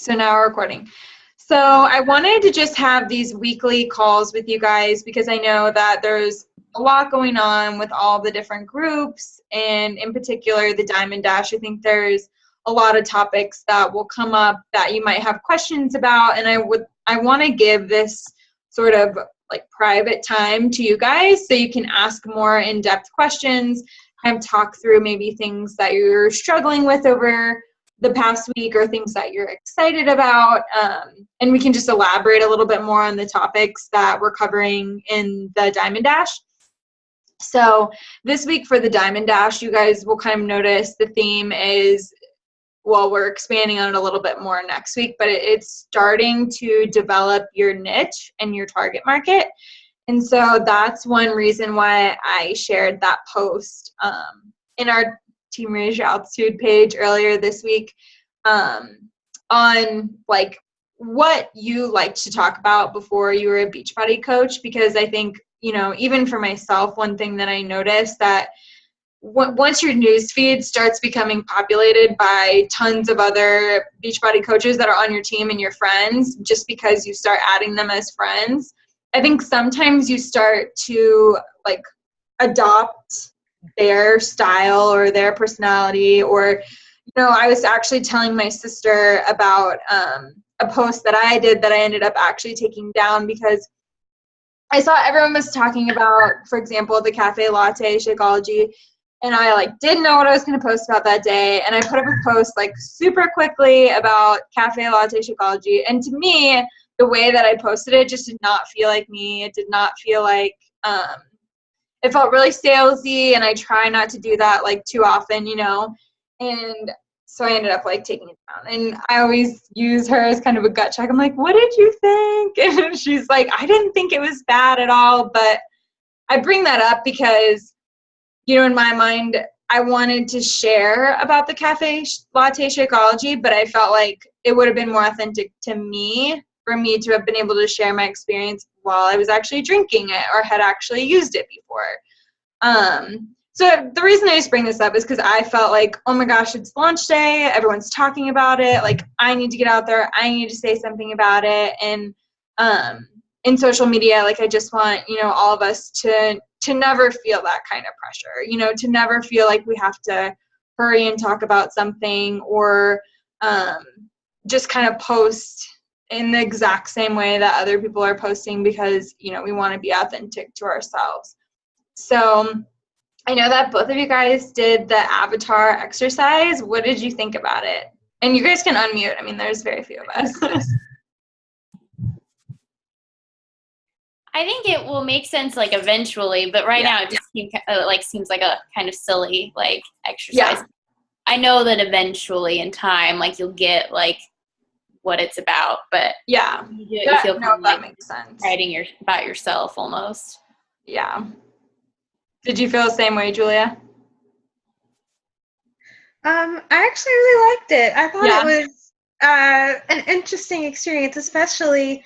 So now we're recording. So I wanted to just have these weekly calls with you guys because I know that there's a lot going on with all the different groups, and in particular the Diamond Dash. I think there's a lot of topics that will come up that you might have questions about, and I want to give this sort of like private time to you guys so you can ask more in-depth questions, kind of talk through maybe things that you're struggling with over the past week or things that you're excited about, and we can just elaborate a little bit more on the topics that we're covering in the Diamond Dash. So this week for the Diamond Dash, you guys will kind of notice the theme is, well, we're expanding on it a little bit more next week, but it's starting to develop your niche and your target market. And so that's one reason why I shared that post in our Team Raise Your Altitude page earlier this week on like what you like to talk about before you were a Beachbody coach, because I think, you know, even for myself, one thing that I noticed that once your newsfeed starts becoming populated by tons of other Beachbody coaches that are on your team and your friends, just because you start adding them as friends, I think sometimes you start to like adopt their style or their personality. Or, you know, I was actually telling my sister about a post that I did that I ended up actually taking down because I saw everyone was talking about, for example, the cafe latte Shakeology, and I like didn't know what I was going to post about that day, and I put up a post like super quickly about cafe latte Shakeology, and to me, the way that I posted it just did not feel like me. It did not feel like it felt really salesy, and I try not to do that like too often, you know, and so I ended up like taking it down. And I always use her as kind of a gut check. I'm like, what did you think? And she's like, I didn't think it was bad at all. But I bring that up because, you know, in my mind, I wanted to share about the cafe latte Shakeology, but I felt like it would have been more authentic to me for me to have been able to share my experience while I was actually drinking it or had actually used it before. So the reason I just bring this up is because I felt like, oh my gosh, it's launch day. Everyone's talking about it. Like, I need to get out there. I need to say something about it. And in social media, like, I just want, you know, all of us to never feel that kind of pressure, you know, to never feel like we have to hurry and talk about something or just kind of post in the exact same way that other people are posting because, you know, we want to be authentic to ourselves. So I know that both of you guys did the avatar exercise. What did you think about it? And you guys can unmute. I mean, there's very few of us. I think it will make sense like eventually, but right now it just seems like a kind of silly like exercise. Yeah. I know that eventually in time, like you'll get like what it's about, but yeah, you feel that like makes sense. Writing about yourself almost. Yeah. Did you feel the same way, Julia? I actually really liked it. I thought it was an interesting experience, especially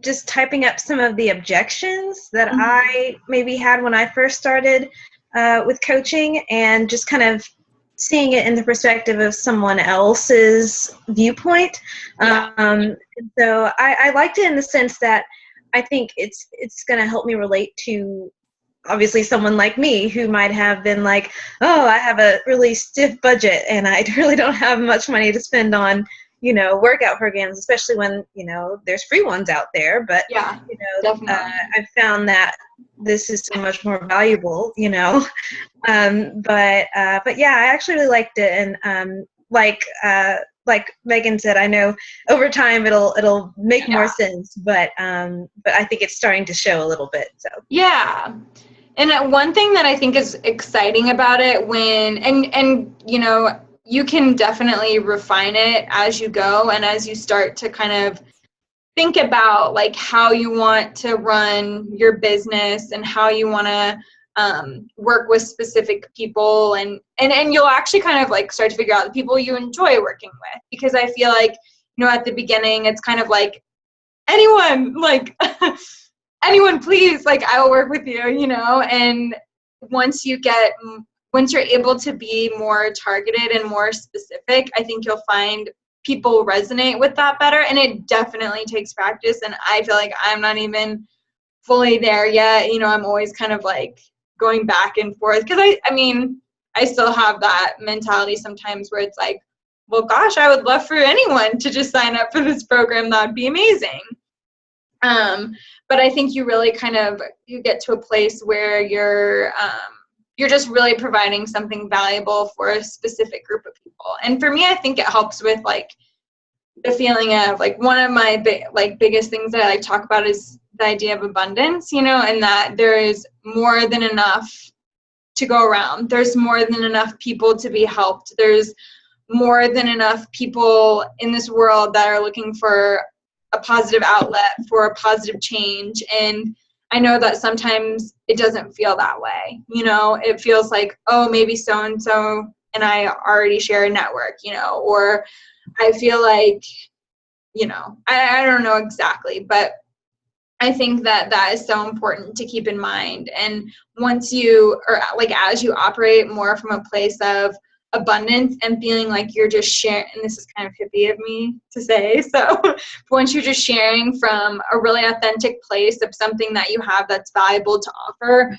just typing up some of the objections that I maybe had when I first started with coaching, and just kind of seeing it in the perspective of someone else's viewpoint. So I liked it in the sense that I think it's going to help me relate to obviously someone like me who might have been like, oh, I have a really stiff budget and I really don't have much money to spend on, you know, workout programs, especially when, you know, there's free ones out there. But, you know, I've found that this is so much more valuable, you know. But yeah, I actually really liked it. And like Megan said, I know over time it'll make more sense, but I think it's starting to show a little bit. So yeah. And one thing that I think is exciting about it and you know, you can definitely refine it as you go and as you start to kind of think about like how you want to run your business and how you want to work with specific people and you'll actually kind of like start to figure out the people you enjoy working with, because I feel like, you know, at the beginning it's kind of like anyone, like anyone please, like I will work with you, you know. And once you're able to be more targeted and more specific, I think you'll find people resonate with that better. And it definitely takes practice. And I feel like I'm not even fully there yet. You know, I'm always kind of like going back and forth because I mean, I still have that mentality sometimes where it's like, well, gosh, I would love for anyone to just sign up for this program. That'd be amazing. But I think you really you get to a place where you're just really providing something valuable for a specific group of people. And for me, I think it helps with like the feeling of like one of my biggest things that I like talk about is the idea of abundance, you know, and that there is more than enough to go around. There's more than enough people to be helped. There's more than enough people in this world that are looking for a positive outlet for a positive change. And I know that sometimes it doesn't feel that way. You know, it feels like, oh, maybe so-and-so and I already share a network, you know, or I feel like, you know, I don't know exactly, but I think that that is so important to keep in mind. And once you, or like as you operate more from a place of abundance and feeling like you're just sharing, and this is kind of hippie of me to say, so once you're just sharing from a really authentic place of something that you have that's valuable to offer,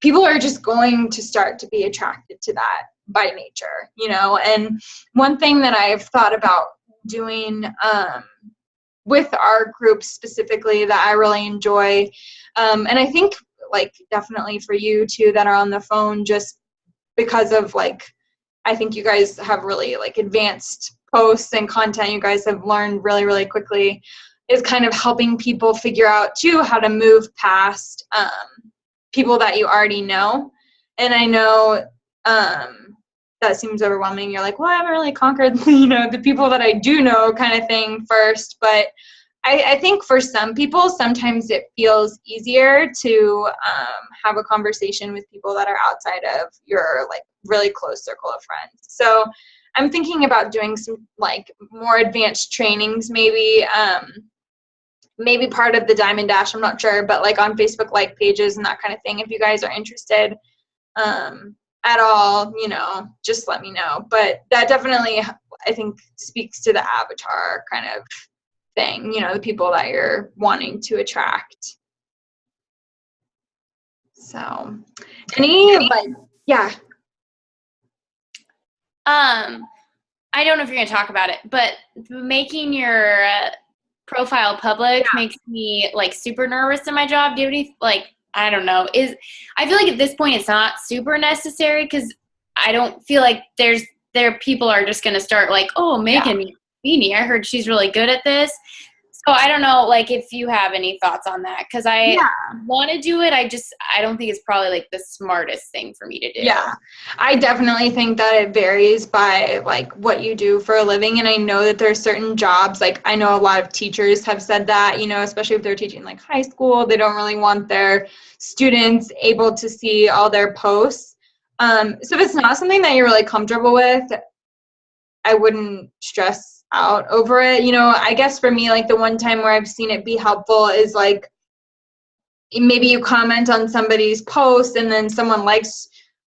people are just going to start to be attracted to that by nature, you know. And one thing that I've thought about doing with our group specifically that I really enjoy, and I think like definitely for you too that are on the phone, just because of like, I think you guys have really like advanced posts and content you guys have learned really, really quickly, is kind of helping people figure out too how to move past people that you already know. And I know that seems overwhelming. You're like, well, I haven't really conquered, you know, the people that I do know kind of thing first. But I think for some people, sometimes it feels easier to have a conversation with people that are outside of your like really close circle of friends. So I'm thinking about doing some like more advanced trainings, maybe part of the Diamond Dash, I'm not sure, but like on Facebook like pages and that kind of thing. If you guys are interested at all, you know, just let me know. But that definitely, I think, speaks to the avatar kind of thing, you know, the people that you're wanting to attract. So yeah. I don't know if you're going to talk about it, but making your profile public makes me like super nervous in my job. Do you have any, like, I don't know, I feel like at this point it's not super necessary because I don't feel like people are just going to start like, oh, Megan Beanie, I heard she's really good at this. So I don't know, like, if you have any thoughts on that, because I want to do it. I don't think it's probably like the smartest thing for me to do. Yeah, I definitely think that it varies by like what you do for a living. And I know that there's certain jobs, like I know a lot of teachers have said that, you know, especially if they're teaching like high school, they don't really want their students able to see all their posts. So if it's not something that you're really comfortable with, I wouldn't stress out over it. You know, I guess for me, like the one time where I've seen it be helpful is like maybe you comment on somebody's post and then someone likes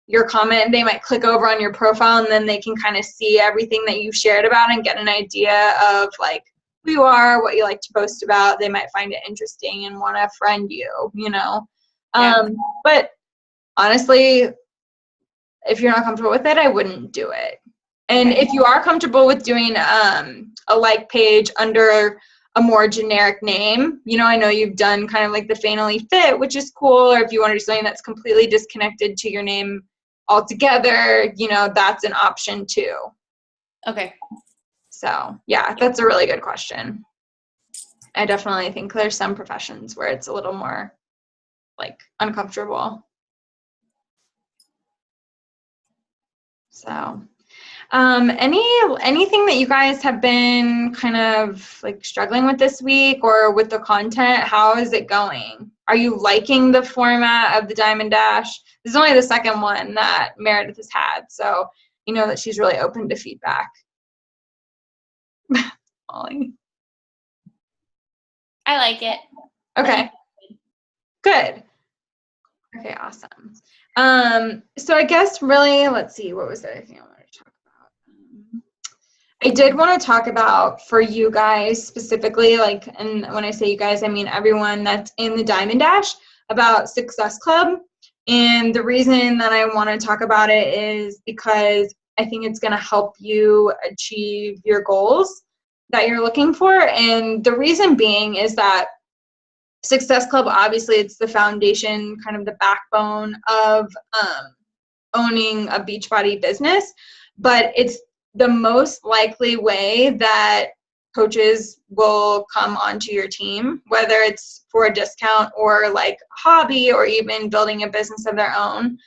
your comment, they might click over on your profile and then they can kind of see everything that you shared about and get an idea of like who you are, what you like to post about. They might find it interesting and want to friend you, you know. But honestly, if you're not comfortable with it, I wouldn't do it. And if you are comfortable with doing a like page under a more generic name, you know, I know you've done kind of like the Fanally Fit, which is cool, or if you want to do something that's completely disconnected to your name altogether, you know, that's an option too. Okay. So yeah, that's a really good question. I definitely think there's some professions where it's a little more like uncomfortable. So anything that you guys have been kind of like struggling with this week or with the content? How is it going? Are you liking the format of the Diamond Dash? This is only the second one that Meredith has had, so you know that she's really open to feedback. Molly. I like it. Okay. Good. Okay, awesome. So I guess really, let's see, what was the other thing I wanted to talk about? I did want to talk about for you guys specifically, like, and when I say you guys, I mean everyone that's in the Diamond Dash, about Success Club. And the reason that I want to talk about it is because I think it's going to help you achieve your goals that you're looking for. And the reason being is that Success Club, obviously, it's the foundation, kind of the backbone of owning a Beachbody business, but it's the most likely way that coaches will come onto your team, whether it's for a discount or like a hobby or even building a business of their own.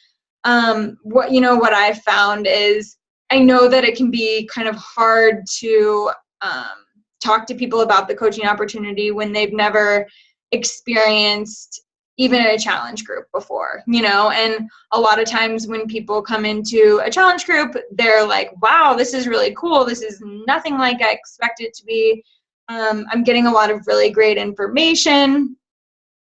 What I've found is I know that it can be kind of hard to talk to people about the coaching opportunity when they've never experienced even a challenge group before, and a lot of times when people come into a challenge group, they're like, wow, this is really cool. This is nothing like I expected it to be. I'm getting a lot of really great information.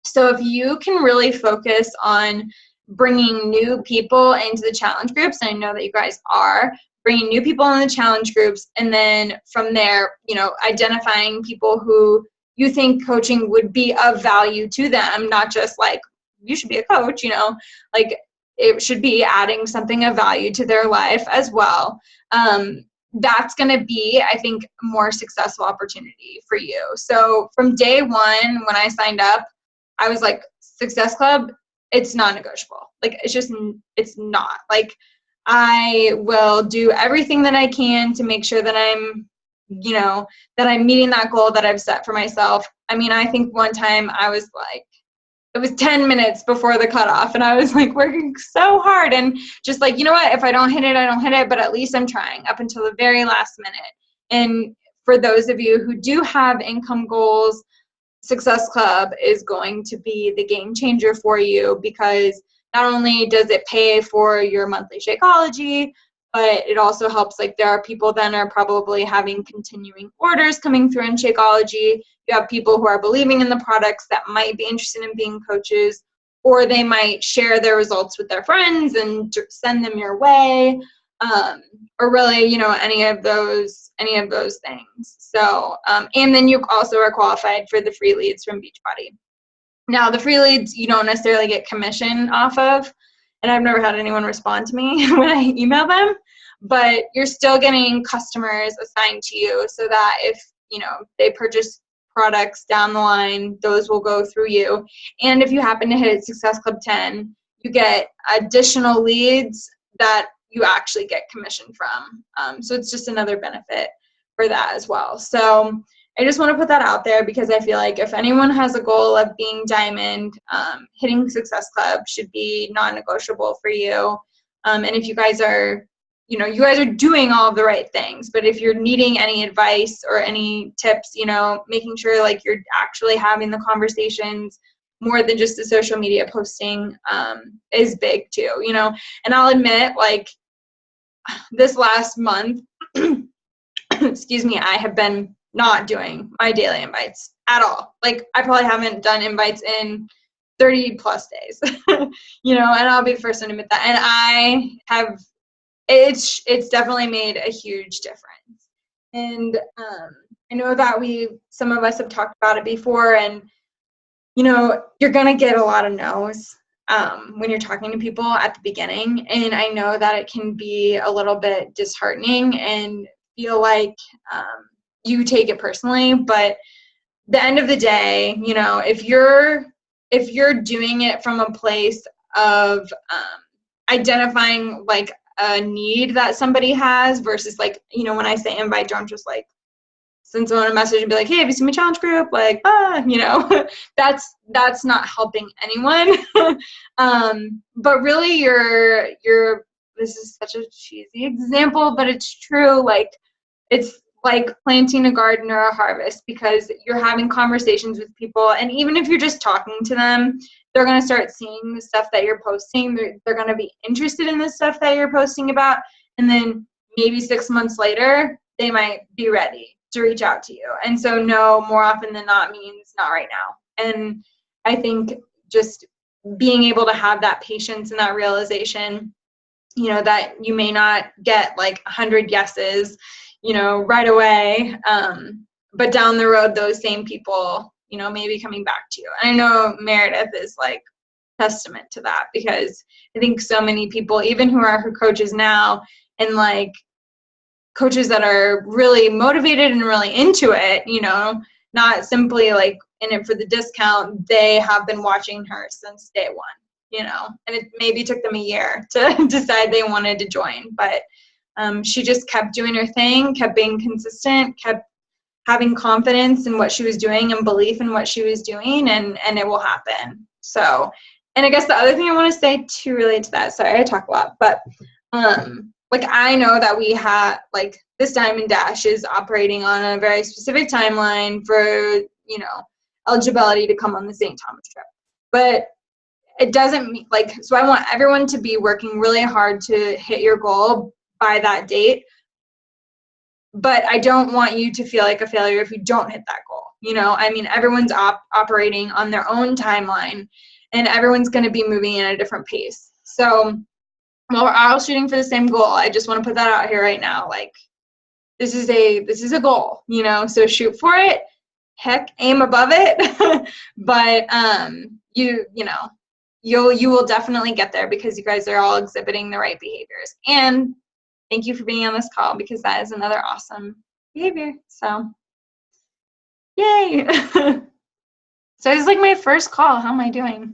So if you can really focus on bringing new people into the challenge groups, and I know that you guys are bringing new people in the challenge groups, and then from there, identifying people who you think coaching would be of value to them, not just like, you should be a coach, like it should be adding something of value to their life as well. That's going to be, I think, a more successful opportunity for you. So from day one, when I signed up, I was like, Success Club, it's non-negotiable. Like, it's not. Like, I will do everything that I can to make sure that I'm meeting that goal that I've set for myself. I mean, I think one time I was like, it was 10 minutes before the cutoff, and I was like working so hard and just like, you know what, if I don't hit it, I don't hit it, but at least I'm trying up until the very last minute. And for those of you who do have income goals, Success Club is going to be the game changer for you, because not only does it pay for your monthly Shakeology, but it also helps, like, there are people that are probably having continuing orders coming through in Shakeology. You have people who are believing in the products that might be interested in being coaches, or they might share their results with their friends and send them your way, or really, any of those things. So, and then you also are qualified for the free leads from Beachbody. Now, the free leads you don't necessarily get commission off of, and I've never had anyone respond to me when I email them, but you're still getting customers assigned to you, so that if, they purchase products down the line, those will go through you. And if you happen to hit Success Club 10, you get additional leads that you actually get commission from. So it's just another benefit for that as well. So I just want to put that out there, because I feel like if anyone has a goal of being diamond, hitting Success Club should be non-negotiable for you. And if you guys are, you guys are doing all of the right things, but if you're needing any advice or any tips, making sure like you're actually having the conversations more than just the social media posting is big too, and I'll admit, like, this last month, excuse me, I have been not doing my daily invites at all. Like, I probably haven't done invites in 30 plus days, and I'll be the first one to admit that. And I have, it's definitely made a huge difference. And I know that some of us have talked about it before, and, you're going to get a lot of no's when you're talking to people at the beginning. And I know that it can be a little bit disheartening and feel like you take it personally, but the end of the day, if you're doing it from a place of identifying like a need that somebody has versus like, when I say invite, don't just like send someone a message and be like, hey, have you seen my challenge group? Like, that's not helping anyone. But really this is such a cheesy example, but it's true. Like, it's like planting a garden or a harvest, because you're having conversations with people, and even if you're just talking to them, they're going to start seeing the stuff that you're posting. They're going to be interested in the stuff that you're posting about, and then maybe 6 months later, they might be ready to reach out to you. And so no, more often than not means not right now. And I think just being able to have that patience and that realization, that you may not get like 100 yeses, right away. But down the road, those same people, maybe coming back to you. And I know Meredith is like testament to that, because I think so many people, even who are her coaches now, and like coaches that are really motivated and really into it, not simply like in it for the discount, they have been watching her since day one, and it maybe took them a year to decide they wanted to join, but she just kept doing her thing, kept being consistent, kept having confidence in what she was doing and belief in what she was doing, and it will happen. So, and I guess the other thing I want to say to relate to that, sorry, I talk a lot, but like I know that we have, like, this Diamond Dash is operating on a very specific timeline for, eligibility to come on the St. Thomas trip. But it doesn't mean, like, so I want everyone to be working really hard to hit your goal by that date. But I don't want you to feel like a failure if you don't hit that goal. Everyone's operating on their own timeline, and everyone's going to be moving in a different pace. So while we're all shooting for the same goal, I just want to put that out here right now. Like, this is a goal, so shoot for it. Heck, aim above it. But you will definitely get there, because you guys are all exhibiting the right behaviors. And thank you for being on this call, because that is another awesome behavior. So, yay. So it's like my first call. How am I doing?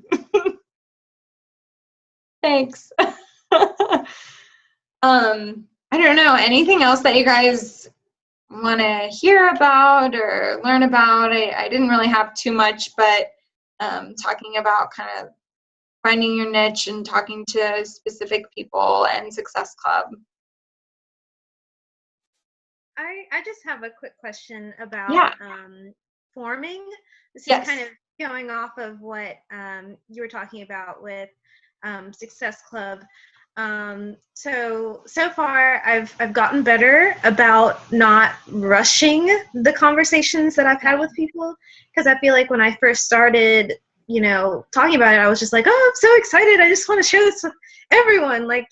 Thanks. I don't know. Anything else that you guys want to hear about or learn about? I didn't really have too much, but talking about kind of finding your niche and talking to specific people and Success Club. I just have a quick question about forming. This is kind of going off of what you were talking about with Success Club. So far I've gotten better about not rushing the conversations that I've had with people, because I feel like when I first started, talking about it, I was just like, oh, I'm so excited. I just want to share this with everyone. Like,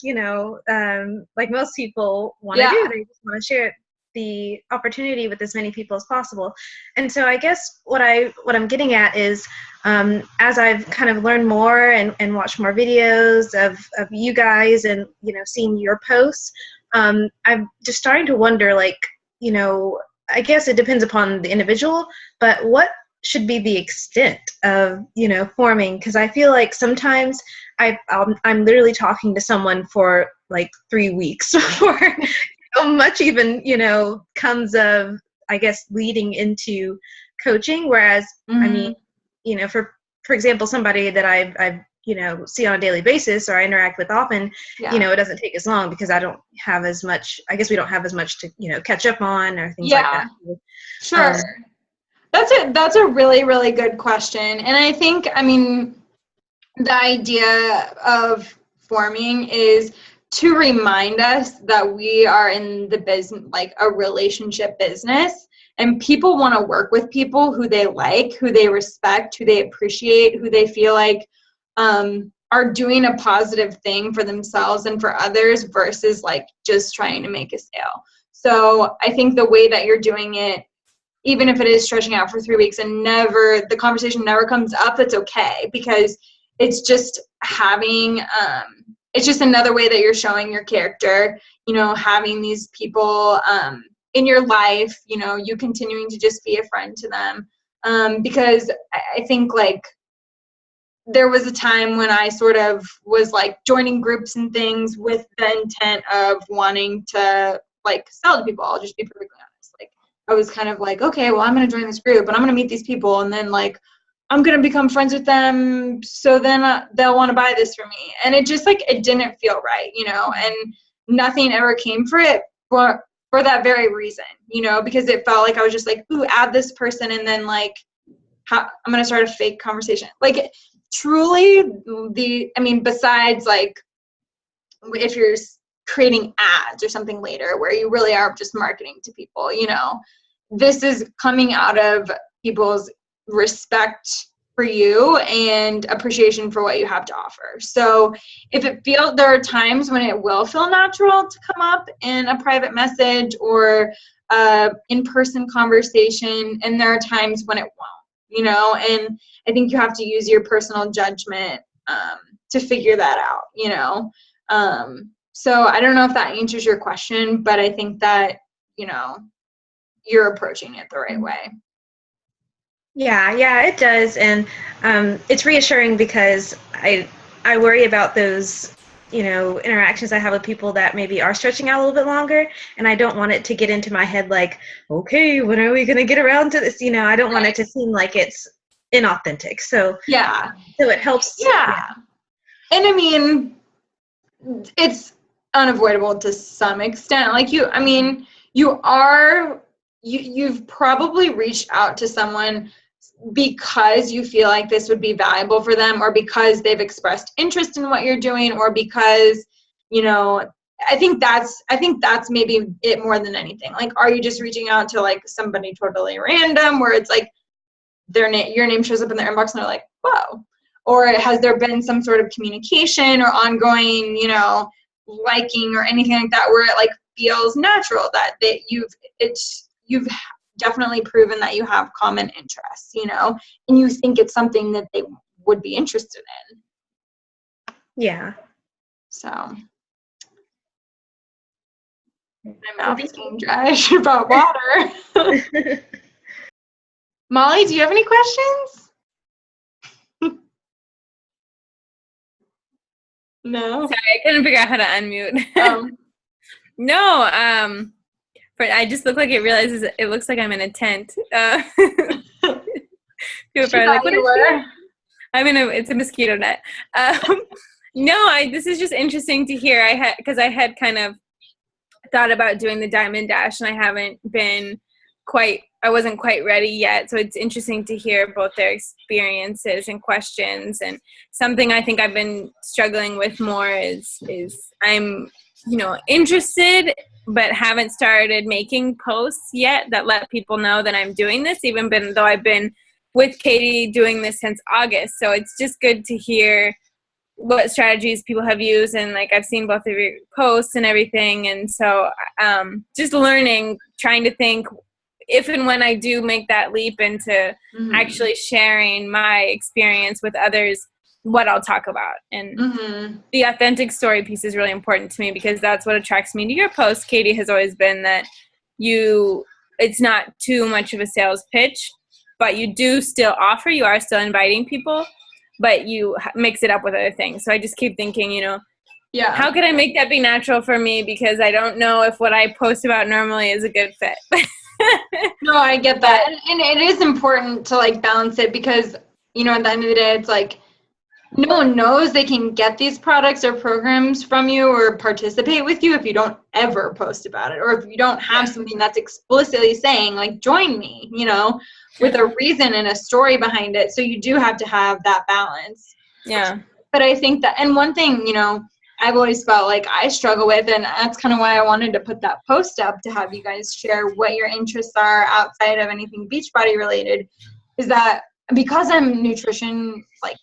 like most people want to do, they just want to share the opportunity with as many people as possible. And so I guess what I'm getting at is, as I've kind of learned more and watched more videos of you guys and, seeing your posts, I'm just starting to wonder, like, I guess it depends upon the individual, but what should be the extent of, forming? Because I feel like sometimes I'm literally talking to someone for like 3 weeks before much even, comes of, I guess, leading into coaching. Whereas, for example, somebody that I've see on a daily basis or I interact with often, it doesn't take as long, because I don't have as much, I guess we don't have as much to, catch up on or things like that. Sure. That's a really, really good question. And I think, the idea of forming is to remind us that we are in the business, like a relationship business, and people want to work with people who they like, who they respect, who they appreciate, who they feel like are doing a positive thing for themselves and for others, versus like just trying to make a sale. So I think the way that you're doing it, even if it is stretching out for 3 weeks and the conversation never comes up, that's okay, because it's just having, it's just another way that you're showing your character, having these people in your life, you continuing to just be a friend to them. Because I think, like, there was a time when I sort of was like joining groups and things with the intent of wanting to like sell to people. I'll just be perfectly honest. Like, I was kind of like, okay, well, I'm going to join this group and I'm going to meet these people, and then like I'm going to become friends with them, so then they'll want to buy this from me. And it just, like, it didn't feel right, and nothing ever came for it for that very reason, because it felt like I was just like, ooh, add this person, and then like I'm going to start a fake conversation. Like, truly, besides like if you're creating ads or something later where you really are just marketing to people, this is coming out of people's respect for you and appreciation for what you have to offer. So if there are times when it will feel natural to come up in a private message or in-person conversation, and there are times when it won't, and I think you have to use your personal judgment to figure that out, so I don't know if that answers your question, but I think that, you're approaching it the right way. Yeah, it does. And it's reassuring because I worry about those, interactions I have with people that maybe are stretching out a little bit longer. And I don't want it to get into my head like, okay, when are we going to get around to this? I don't want it to seem like it's inauthentic. So so it helps. Yeah. And I mean, it's unavoidable to some extent. Like you've probably reached out to someone because you feel like this would be valuable for them, or because they've expressed interest in what you're doing, or because, I think that's maybe it more than anything. Like, are you just reaching out to like somebody totally random where it's like your name shows up in their inbox and they're like, whoa? Or has there been some sort of communication or ongoing, liking or anything like that where it like feels natural that you've definitely proven that you have common interests, and you think it's something that they would be interested in. Yeah. So my mouth is getting dry. I should have brought water. Molly, do you have any questions? No. Sorry, I couldn't figure out how to unmute. No, but I just look like it realizes it looks like I'm in a tent. People are like, what is she? It's a mosquito net. This is just interesting to hear. I had kind of thought about doing the Diamond Dash, and I wasn't quite ready yet. So it's interesting to hear both their experiences and questions. And something I think I've been struggling with more is I'm, interested, but haven't started making posts yet that let people know that I'm doing this, even though I've been with Katie doing this since August. So it's just good to hear what strategies people have used, and like I've seen both of your posts and everything, and so just learning, trying to think if and when I do make that leap into actually sharing my experience with others, what I'll talk about. And the authentic story piece is really important to me, because that's what attracts me to your post. Katie has always been that it's not too much of a sales pitch, but you do still offer, you are still inviting people, but you mix it up with other things. So I just keep thinking, how could I make that be natural for me? Because I don't know if what I post about normally is a good fit. No, I get that. And it is important to like balance it, because, at the end of the day, it's like, no one knows they can get these products or programs from you or participate with you if you don't ever post about it, or if you don't have something that's explicitly saying like, join me, with a reason and a story behind it. So you do have to have that balance. Yeah. But I think that, and one thing, I've always felt like I struggle with, and that's kind of why I wanted to put that post up to have you guys share what your interests are outside of anything Beachbody related, is that because I'm nutrition like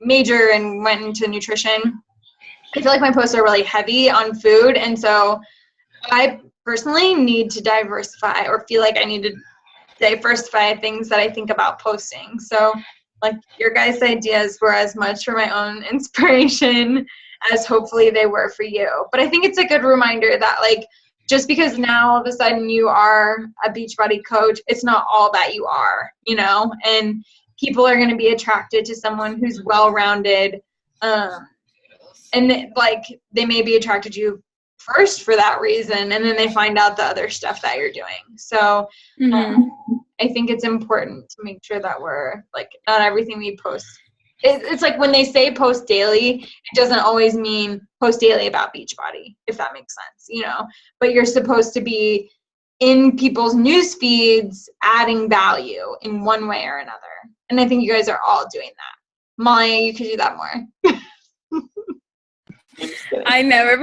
major and went into nutrition, I feel like my posts are really heavy on food, and so I personally need to diversify, or feel like I need to diversify things that I think about posting. So like your guys' ideas were as much for my own inspiration as hopefully they were for you. But I think it's a good reminder that like, just because now all of a sudden you are a Beachbody coach, it's not all that you are, and people are going to be attracted to someone who's well-rounded. And they may be attracted to you first for that reason, and then they find out the other stuff that you're doing. So I think it's important to make sure that we're like, not everything we post. It's like when they say post daily, it doesn't always mean post daily about Beachbody, if that makes sense, but you're supposed to be in people's news feeds adding value in one way or another. And I think you guys are all doing that. Molly, you could do that more. I never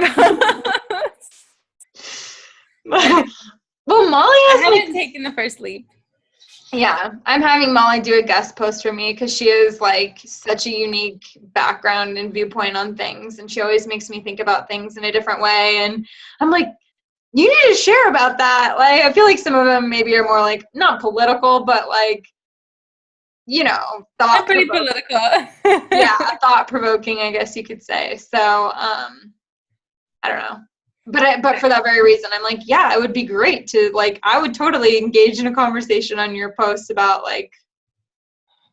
Well, Molly has I haven't taken the first leap. Yeah, I'm having Molly do a guest post for me because she is like such a unique background and viewpoint on things, and she always makes me think about things in a different way. And I'm like, you need to share about that. Like, I feel like some of them maybe are more like not political, but like, you know, I'm pretty political. Yeah, thought provoking, I guess you could say. So, I don't know. But for that very reason, I'm like, yeah, it would be great to like, I would totally engage in a conversation on your post about like,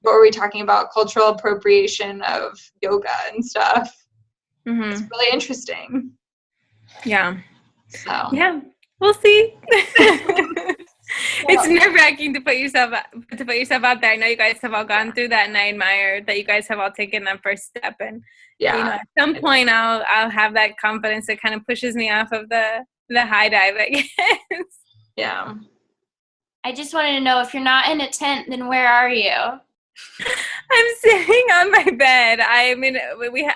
what were we talking about? Cultural appropriation of yoga and stuff. Mm-hmm. It's really interesting. Yeah. So yeah, we'll see. It's nerve-wracking to put yourself out there. I know you guys have all gone through that, and I admire that you guys have all taken that first step. And at some point, I'll have that confidence that kind of pushes me off of the high dive, I guess. Yeah. I just wanted to know, if you're not in a tent, then where are you? I'm sitting on my bed. I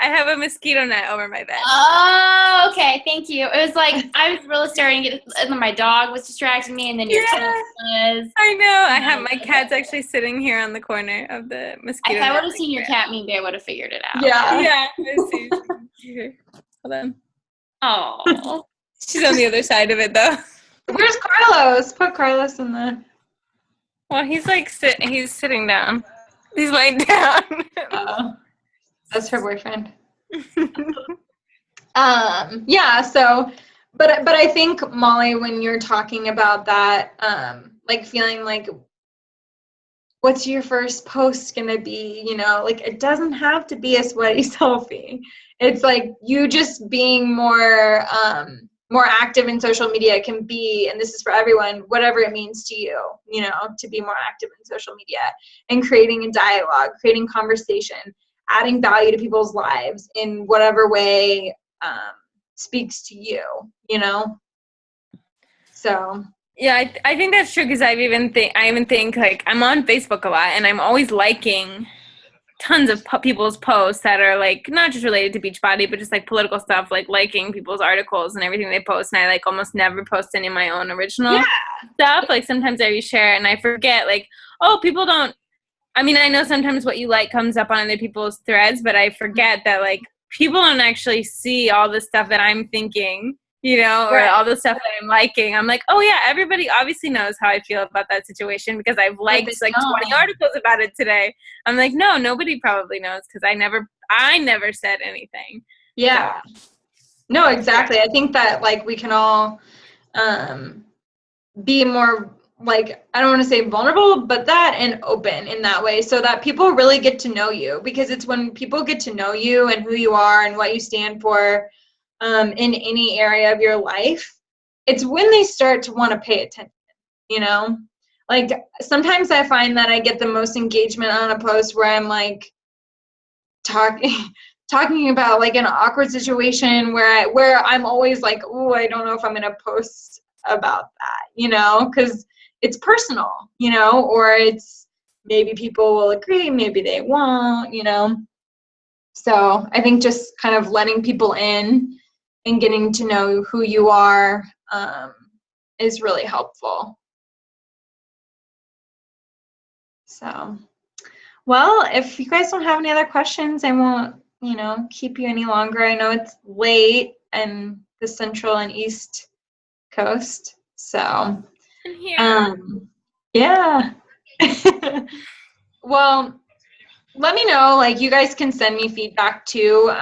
have a mosquito net over my bed. Oh, okay. Thank you. It was like I was really starting to get, and then my dog was distracting me, and then your tent was. I know. I have my cat's actually sitting here on the corner of the mosquito net. If I would have seen your cat, maybe I would have figured it out. Yeah. I see. Here. Hold on. Oh. She's on the other side of it, though. Where's Carlos? Put Carlos in the. Well, he's like he's sitting down. He's laying down. That's her boyfriend. Yeah, so but I think, Molly, when you're talking about that, like feeling like, what's your first post gonna be? Like, it doesn't have to be a sweaty selfie. It's like you just being more active in social media can be, and this is for everyone, whatever it means to you, to be more active in social media and creating a dialogue, creating conversation, adding value to people's lives in whatever way speaks to you, So. Yeah, I think that's true, because I even think like I'm on Facebook a lot, and I'm always liking tons of people's posts that are like not just related to Beachbody, but just like political stuff, like liking people's articles and everything they post. And I like almost never post any of my own original stuff. Like sometimes I reshare and I forget, like, oh, people don't. I mean, I know sometimes what you like comes up on other people's threads, but I forget that like people don't actually see all the stuff that I'm thinking, or all the stuff that I'm liking. I'm like, oh yeah, everybody obviously knows how I feel about that situation because I've liked like 20 articles about it today. I'm like, no, nobody probably knows because I never said anything. Yeah. So. No, exactly. I think that like we can all be more, like, I don't want to say vulnerable, but that and open in that way so that people really get to know you, because it's when people get to know you and who you are and what you stand for in any area of your life, it's when they start to want to pay attention, Like sometimes I find that I get the most engagement on a post where I'm like talking about like an awkward situation where I'm always like, oh, I don't know if I'm going to post about that, because it's personal, or it's maybe people will agree, maybe they won't, So I think just kind of letting people in and getting to know who you are is really helpful. So, well, if you guys don't have any other questions, I won't, keep you any longer. I know it's late in the Central and East Coast, so yeah. Well, let me know, like, you guys can send me feedback too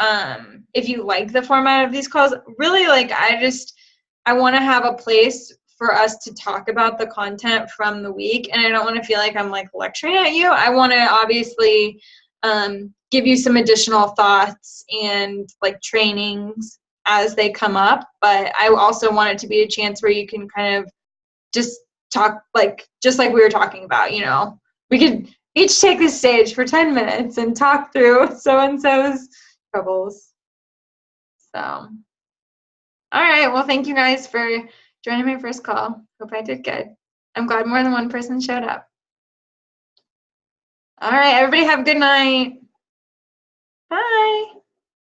if you like the format of these calls. Really, like, I want to have a place for us to talk about the content from the week, and I don't want to feel like I'm like lecturing at you. I want to obviously give you some additional thoughts and like trainings as they come up, but I also want it to be a chance where you can kind of just talk, like, just like we were talking about, we could each take the stage for 10 minutes and talk through so-and-so's troubles. So, all right. Well, thank you guys for joining my first call. Hope I did good. I'm glad more than one person showed up. All right. Everybody have a good night. Bye.